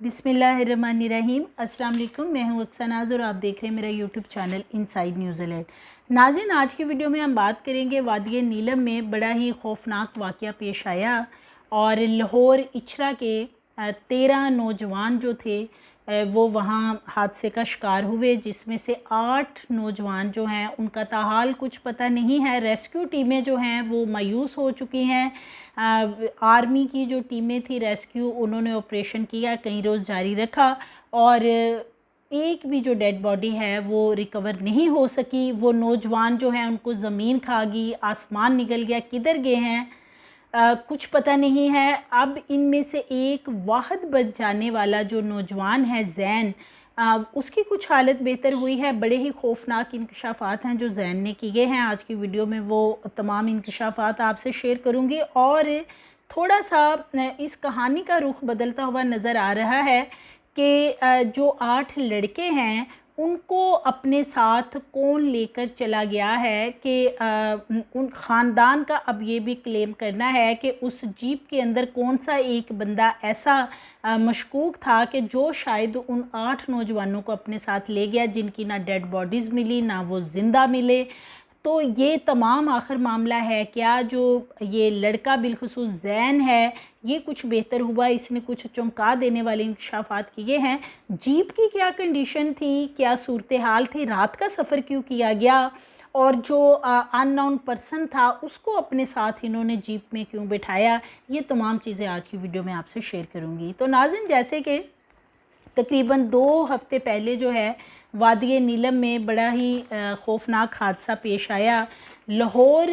बिस्मिल्लाहिर्रहमानिर्रहीम। अस्सलाम वालेकुम। मैं हूँ अक्सा नाज और आप देख रहे हैं मेरा YouTube channel inside news alert. नाज़रीन, आज की वीडियो में हम बात करेंगे वादी नीलम में बड़ा ही खौफनाक वाक़या पेश आया और लाहौर इचरा के 13 नौजवान जो थे वो वहाँ हादसे का शिकार हुए, जिसमें से 8 नौजवान जो हैं उनका ताहाल कुछ पता नहीं है। रेस्क्यू टीमें जो हैं वो मायूस हो चुकी हैं। आर्मी की जो टीमें थी रेस्क्यू, उन्होंने ऑपरेशन किया, कई रोज़ जारी रखा और एक भी जो डेड बॉडी है वो रिकवर नहीं हो सकी। वो नौजवान जो हैं उनको ज़मीन खा गई, आसमान निकल गया, किधर गए हैं कुछ पता नहीं है। अब इनमें से एक वाहद बच जाने वाला जो नौजवान है जैन, उसकी कुछ हालत बेहतर हुई है। बड़े ही खौफनाक इंकशाफात हैं जो जैन ने किए हैं। आज की वीडियो में वो तमाम इंकशाफात आपसे शेयर करूंगी और थोड़ा सा इस कहानी का रुख बदलता हुआ नज़र आ रहा है कि जो 8 लड़के हैं उनको अपने साथ कौन लेकर चला गया है कि उन ख़ानदान का अब ये भी क्लेम करना है कि उस जीप के अंदर कौन सा एक बंदा ऐसा मशकूक था कि जो शायद उन 8 नौजवानों को अपने साथ ले गया, जिनकी ना डेड बॉडीज़ मिली ना वो ज़िंदा मिले। तो ये तमाम आखिर मामला है क्या। जो ये लड़का बिलखुसूस जैन है, ये कुछ बेहतर हुआ, इसने कुछ चौंका देने वाले इंकशाफात किए हैं। जीप की क्या कंडीशन थी, क्या सूरत हाल थी, रात का सफ़र क्यों किया गया और जो अननोन पर्सन था उसको अपने साथ इन्होंने जीप में क्यों बिठाया, ये तमाम चीज़ें आज की वीडियो में आपसे शेयर करूँगी। तो नाज़रीन, जैसे कि तकरीबन 2 हफ़्ते पहले जो है वादी नीलम में बड़ा ही खौफनाक हादसा पेश आया। लाहौर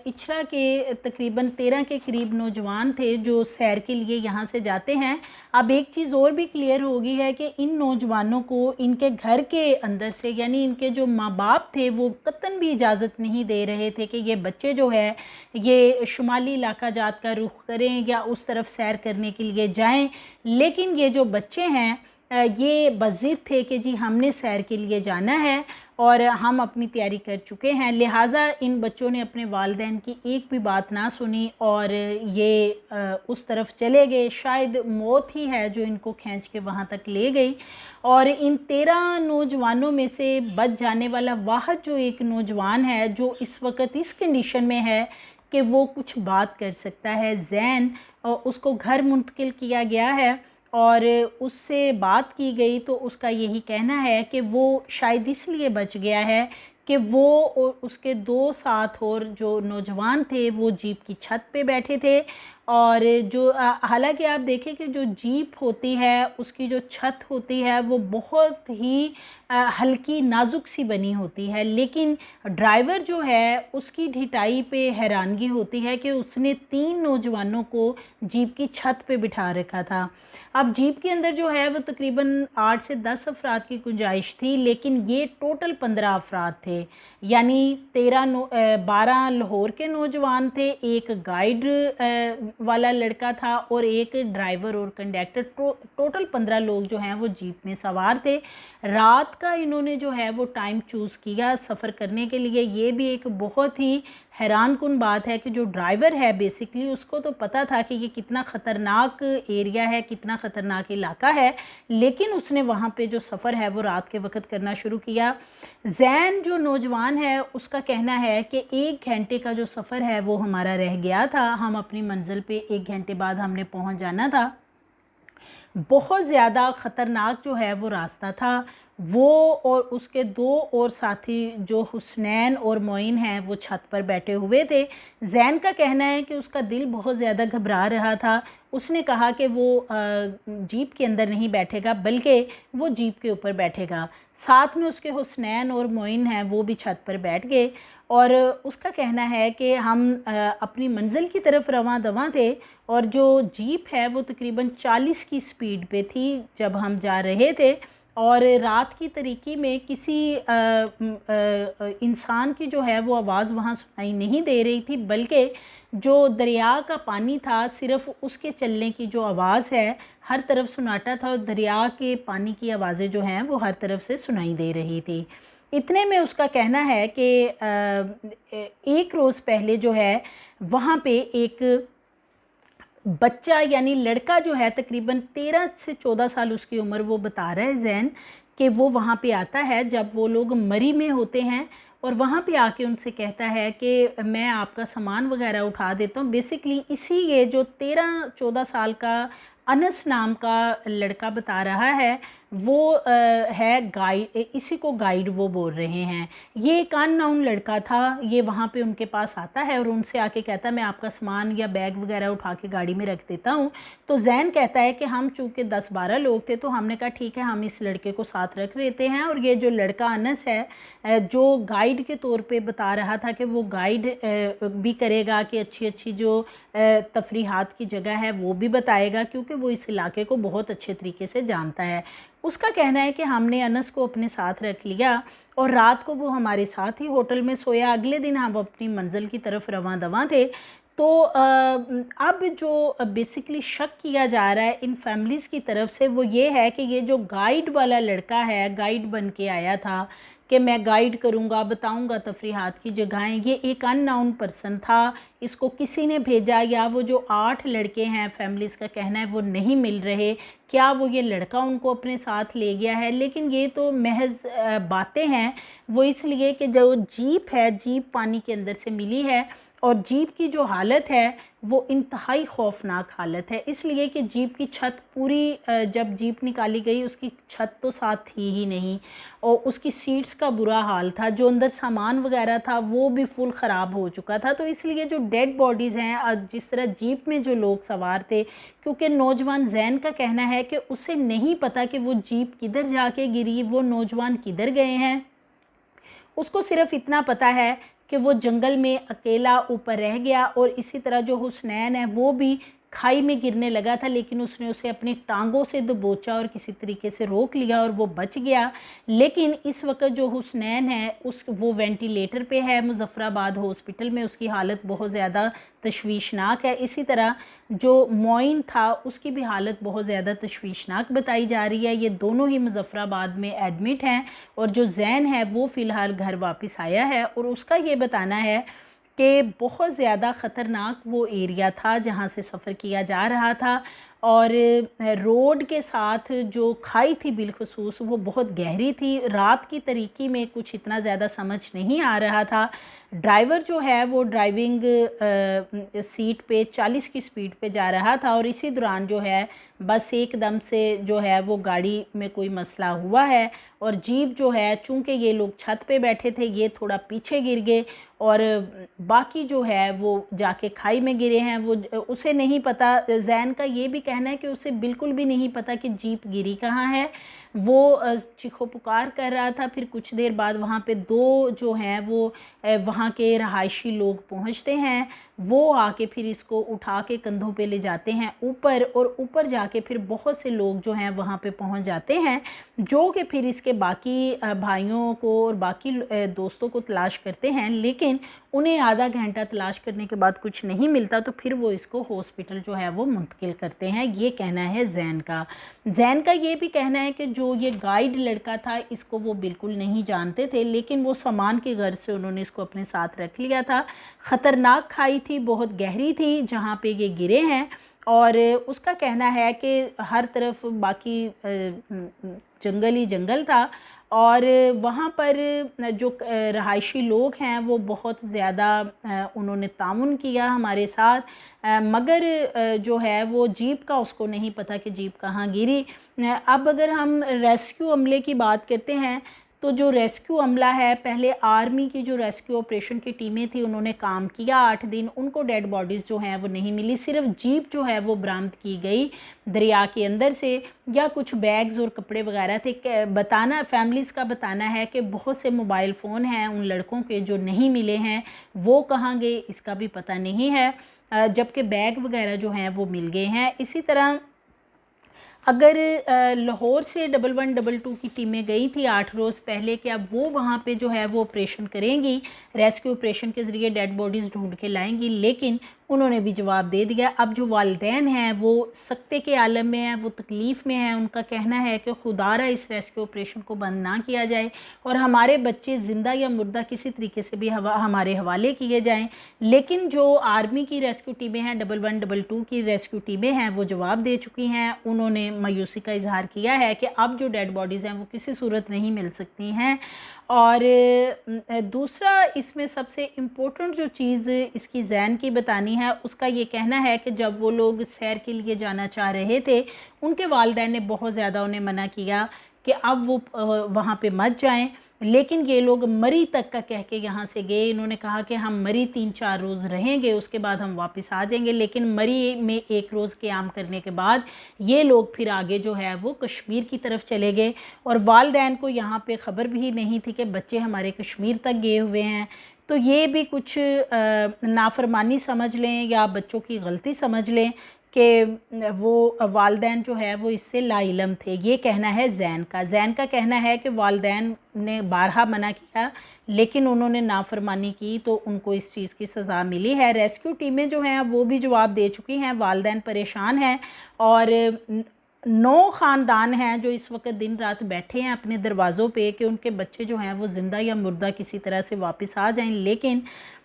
इचरा के तकरीबन 13 के करीब नौजवान थे जो सैर के लिए यहाँ से जाते हैं। अब एक चीज़ और भी क्लियर हो गई है कि इन नौजवानों को इनके घर के अंदर से, यानी इनके जो माँ बाप थे, वो कतन भी इजाज़त नहीं दे रहे थे कि ये बच्चे जो है ये शुमाली इलाका जात का रुख करें या उस तरफ सैर करने के लिए जाएं। लेकिन ये जो बच्चे हैं ये बज़िद थे कि जी हमने सैर के लिए जाना है और हम अपनी तैयारी कर चुके हैं। लिहाजा इन बच्चों ने अपने वालिदैन की एक भी बात ना सुनी और ये उस तरफ चले गए। शायद मौत ही है जो इनको खींच के वहाँ तक ले गई। और इन 13 नौजवानों में से बच जाने वाला वाहद जो एक नौजवान है जो इस वक्त इस कंडीशन में है कि वो कुछ बात कर सकता है, जैन, उसको घर मुंतकिल किया गया है और उससे बात की गई तो उसका यही कहना है कि वो शायद इसलिए बच गया है कि वो और उसके 2 साथ और जो नौजवान थे वो जीप की छत पे बैठे थे। और जो हालांकि आप देखें कि जो जीप होती है उसकी जो छत होती है वो बहुत ही हल्की नाजुक सी बनी होती है, लेकिन ड्राइवर जो है उसकी ढिठाई पे हैरानगी होती है कि उसने 3 नौजवानों को जीप की छत पे बिठा रखा था। अब जीप के अंदर जो है वो तकरीबन 8 से 10 अफराद की गुंजाइश थी, लेकिन ये टोटल 15 अफराद थे। यानी 12 लाहौर के नौजवान थे, एक गाइड वाला लड़का था और एक ड्राइवर और कंडक्टर। टोटल 15 लोग जो हैं वो जीप में सवार थे। रात का इन्होंने जो है वो टाइम चूज़ किया सफ़र करने के लिए। ये भी एक बहुत ही हैरान कुन बात है कि जो ड्राइवर है बेसिकली उसको तो पता था कि ये कितना ख़तरनाक एरिया है, कितना ख़तरनाक इलाका है, लेकिन उसने वहाँ पे जो सफ़र है वो रात के वक्त करना शुरू किया। जैन जो नौजवान है उसका कहना है कि 1 घंटे का जो सफ़र है वो हमारा रह गया था, हम अपनी मंजिल पे 1 घंटे बाद हमने पहुँच जाना था। बहुत ज़्यादा ख़तरनाक जो है वो रास्ता था। वो और उसके 2 और साथी जो हुसनैन और मोइन हैं वो छत पर बैठे हुए थे। जैन का कहना है कि उसका दिल बहुत ज़्यादा घबरा रहा था। उसने कहा कि वो जीप के अंदर नहीं बैठेगा बल्कि वो जीप के ऊपर बैठेगा। साथ में उसके हुसनैन और मोइन हैं वो भी छत पर बैठ गए और उसका कहना है कि हम अपनी मंजिल की तरफ रवां दवां थे और जो जीप है वो तकरीबन 40 की स्पीड पे थी जब हम जा रहे थे। और रात की तरीकी में किसी इंसान की जो है वो आवाज़ वहाँ सुनाई नहीं दे रही थी, बल्कि जो दरिया का पानी था सिर्फ़ उसके चलने की जो आवाज़ है हर तरफ सुनाटा था और दरिया के पानी की आवाज़ें जो हैं वो हर तरफ से सुनाई दे रही थी। इतने में उसका कहना है कि एक रोज़ पहले जो है वहाँ पे एक बच्चा यानी लड़का जो है तकरीबन 13 से 14 साल उसकी उम्र, वो बता रहा है जैन कि वो वहाँ पे आता है जब वो लोग मरी में होते हैं और वहाँ पे आके उनसे कहता है कि मैं आपका सामान वगैरह उठा देता हूँ। बेसिकली इसी ये जो 13-14 साल का अनस नाम का लड़का बता रहा है वो है गाइड, इसी को गाइड वो बोल रहे हैं। ये एक अननोन लड़का था, ये वहाँ पे उनके पास आता है और उनसे आके कहता है मैं आपका सामान या बैग वगैरह उठा के गाड़ी में रख देता हूँ। तो जैन कहता है कि हम चूँकि 10-12 लोग थे तो हमने कहा ठीक है हम इस लड़के को साथ रख लेते हैं। और ये जो लड़का अनस है जो गाइड के तौर पे बता रहा था कि वो गाइड भी करेगा कि अच्छी अच्छी जो तफरीहात की जगह है वो भी बताएगा, क्योंकि वो इस इलाके को बहुत अच्छे तरीके से जानता है। उसका कहना है कि हमने अनस को अपने साथ रख लिया और रात को वो हमारे साथ ही होटल में सोया। अगले दिन हम अपनी मंजिल की तरफ रवां दवां थे। तो अब जो बेसिकली शक किया जा रहा है इन फैमिलीज़ की तरफ से वो ये है कि ये जो गाइड वाला लड़का है, गाइड बन के आया था कि मैं गाइड करूँगा, बताऊँगा तफरीहात की जगहें, ये एक अननोन पर्सन था, इसको किसी ने भेजा या वो जो 8 लड़के हैं फैमिलीज़ का कहना है वो नहीं मिल रहे, क्या वो ये लड़का उनको अपने साथ ले गया है। लेकिन ये तो महज बातें हैं। वो इसलिए कि जो जीप है, जीप पानी के अंदर से मिली है और जीप की जो हालत है वो इंतहाई खौफनाक हालत है, इसलिए कि जीप की छत पूरी जब जीप निकाली गई उसकी छत तो साथ थी ही नहीं और उसकी सीट्स का बुरा हाल था, जो अंदर सामान वगैरह था वो भी फुल ख़राब हो चुका था। तो इसलिए जो डेड बॉडीज़ हैं, जिस तरह जीप में जो लोग सवार थे, क्योंकि नौजवान जैन का कहना है कि उसे नहीं पता कि वो जीप किधर जाके गिरी, वो नौजवान किधर गए हैं, उसको सिर्फ इतना पता है कि वो जंगल में अकेला ऊपर रह गया। और इसी तरह जो हुसनैन है वो भी खाई में गिरने लगा था, लेकिन उसने उसे अपनी टांगों से दबोचा और किसी तरीके से रोक लिया और वो बच गया। लेकिन इस वक्त जो हुसनैन है वो वेंटिलेटर पे है मुज़फ़्फ़राबाद हॉस्पिटल में, उसकी हालत बहुत ज़्यादा तशवीशनाक है। इसी तरह जो मोइन था उसकी भी हालत बहुत ज़्यादा तशवीशनाक बताई जा रही है। ये दोनों ही मुज़फ़्फ़राबाद में एडमिट हैं और जो जैन है वो फ़िलहाल घर वापस आया है और उसका ये बताना है कि बहुत ज़्यादा ख़तरनाक वो एरिया था जहाँ से सफ़र किया जा रहा था और रोड के साथ जो खाई थी बिलखुसूस वो बहुत गहरी थी। रात की तरीक़ी में कुछ इतना ज़्यादा समझ नहीं आ रहा था। ड्राइवर जो है वो ड्राइविंग सीट पे 40 की स्पीड पे जा रहा था और इसी दौरान जो है बस एकदम से जो है वो गाड़ी में कोई मसला हुआ है और जीप जो है, चूँकि ये लोग छत पे बैठे थे, ये थोड़ा पीछे गिर गए और बाकी जो है वो जाके खाई में गिरे हैं। वो उसे नहीं पता, जैन का ये भी कहना है कि उसे बिल्कुल भी नहीं पता कि जीप गिरी कहाँ है। वो चीखो पुकार कर रहा था। फिर कुछ देर बाद वहाँ पे 2 जो हैं वो वहाँ के रहायशी लोग पहुँचते हैं, वो आके फिर इसको उठा के कंधों पे ले जाते हैं ऊपर और ऊपर जाके फिर बहुत से लोग जो हैं वहाँ पे पहुँच जाते हैं, जो कि फिर इसके बाकी भाइयों को और बाकी दोस्तों को तलाश करते हैं। लेकिन उन्हें आधा घंटा तलाश करने के बाद कुछ नहीं मिलता तो फिर वो इसको हॉस्पिटल जो है वो मुंतकिल करते हैं। ये कहना है जैन का। जैन का ये भी कहना है कि जो ये गाइड लड़का था इसको वो बिल्कुल नहीं जानते थे, लेकिन वो सामान की गर्ज से उन्होंने इसको अपने साथ रख लिया था। ख़तरनाक खाई थी, बहुत गहरी थी जहाँ पे ये गिरे हैं और उसका कहना है कि हर तरफ बाकी जंगल ही जंगल था और वहाँ पर जो रहायशी लोग हैं वो बहुत ज़्यादा उन्होंने तामुन किया हमारे साथ, मगर जो है वो जीप का उसको नहीं पता कि जीप कहाँ गिरी। अब अगर हम रेस्क्यू अमले की बात करते हैं तो जो रेस्क्यू अमला है, पहले आर्मी की जो रेस्क्यू ऑपरेशन की टीमें थी उन्होंने काम किया 8 दिन, उनको डेड बॉडीज़ जो हैं वो नहीं मिली। सिर्फ जीप जो है वो बरामद की गई दरिया के अंदर से, या कुछ बैग्स और कपड़े वगैरह थे। बताना फैमिलीज़ का बताना है कि बहुत से मोबाइल फ़ोन हैं उन लड़कों के जो नहीं मिले हैं, वो कहाँ गए इसका भी पता नहीं है, जबकि बैग वगैरह जो हैं वो मिल गए हैं। इसी तरह अगर लाहौर से 1122 की टीमें गई थी 8 रोज़ पहले कि अब वो वहाँ पे जो है वो ऑपरेशन करेंगी, रेस्क्यू ऑपरेशन के ज़रिए डेड बॉडीज़ ढूंढ के लाएंगी, लेकिन उन्होंने भी जवाब दे दिया। अब जो वालिदैन हैं वो सख्ते के आलम में हैं, वो तकलीफ़ में हैं। उनका कहना है कि खुदारा इस रेस्क्यू ऑपरेशन को बंद ना किया जाए और हमारे बच्चे ज़िंदा या मुर्दा किसी तरीके से भी हमारे हवाले किए जाएं। लेकिन जो आर्मी की रेस्क्यू टीमें हैं, 1112 की रेस्क्यू टीमें हैं, वो जवाब दे चुकी हैं। उन्होंने मायूसी का इजहार किया है कि अब जो डेड बॉडीज़ हैं वो किसी सूरत नहीं मिल सकती हैं। और दूसरा इसमें सबसे इम्पोर्टेंट जो चीज़ इसकी जैन की बतानी है, उसका ये कहना है कि जब वो लोग सैर के लिए जाना चाह रहे थे, उनके वालिदैन ने बहुत ज़्यादा उन्हें मना किया कि अब वो वहाँ पे मत जाएं। लेकिन ये लोग मरी तक का कह के यहाँ से गए। इन्होंने कहा कि हम मरी 3-4 रोज़ रहेंगे, उसके बाद हम वापस आ जाएंगे। लेकिन मरी में 1 रोज़ क़याम करने के बाद ये लोग फिर आगे जो है वो कश्मीर की तरफ चले गए और वालिदैन को यहाँ पे ख़बर भी नहीं थी कि बच्चे हमारे कश्मीर तक गए हुए हैं। तो ये भी कुछ नाफरमानी समझ लें या बच्चों की गलती समझ लें कि वो वालिदैन जो है वो इससे लाइलम थे। ये कहना है जैन का कहना है कि वालिदैन ने बारहा मना किया लेकिन उन्होंने नाफरमानी की तो उनको इस चीज़ की सज़ा मिली है। रेस्क्यू टीमें जो हैं वो भी जवाब दे चुकी हैं। वालिदैन परेशान हैं और 9 ख़ानदान हैं जो इस वक्त दिन रात बैठे हैं अपने दरवाज़ों पे कि उनके बच्चे जो हैं वो ज़िंदा या मुर्दा किसी तरह से वापस आ जाएं। लेकिन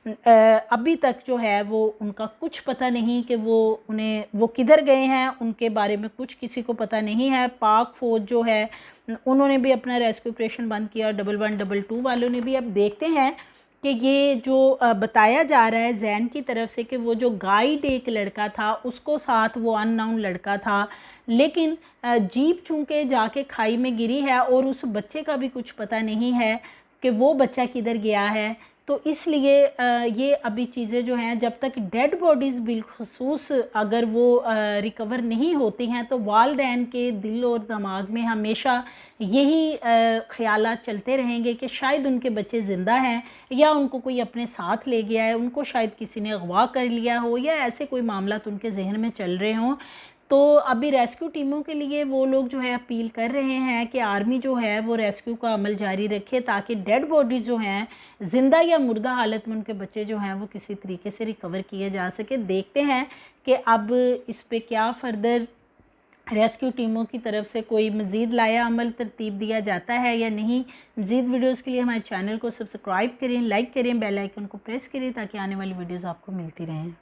अभी तक जो है वो उनका कुछ पता नहीं कि वो किधर गए हैं, उनके बारे में कुछ किसी को पता नहीं है। पाक फ़ौज जो है उन्होंने भी अपना रेस्क्यू ऑपरेशन बंद किया, 1112 वालों ने भी। अब देखते हैं कि ये जो बताया जा रहा है जैन की तरफ से कि वो जो गाइड एक लड़का था उसको साथ वो अननोन लड़का था, लेकिन जीप चूँकि जाके खाई में गिरी है और उस बच्चे का भी कुछ पता नहीं है कि वो बच्चा किधर गया है। तो इसलिए ये अभी चीज़ें जो हैं जब तक डेड बॉडीज़ बिलखुसूस अगर वो रिकवर नहीं होती हैं तो वालिदैन के दिल और दिमाग में हमेशा यही ख़यालात चलते रहेंगे कि शायद उनके बच्चे ज़िंदा हैं या उनको कोई अपने साथ ले गया है, उनको शायद किसी ने अगवा कर लिया हो या ऐसे कोई मामला उनके जहन में चल रहे हों। तो अभी रेस्क्यू टीमों के लिए वो लोग जो है अपील कर रहे हैं कि आर्मी जो है वो रेस्क्यू का अमल जारी रखे ताकि डेड बॉडीज़ जो हैं ज़िंदा या मुर्दा हालत में उनके बच्चे जो हैं वो किसी तरीके से रिकवर किए जा सके। देखते हैं कि अब इस पे क्या फ़र्दर रेस्क्यू टीमों की तरफ से कोई मज़ीद लाया अमल तरतीब दिया जाता है या नहीं। मज़ीद वीडियोज़ के लिए हमारे चैनल को सब्सक्राइब करें, लाइक करें, बेल आइकन को प्रेस करें ताकि आने वाली वीडियोज़ आपको मिलती रहें।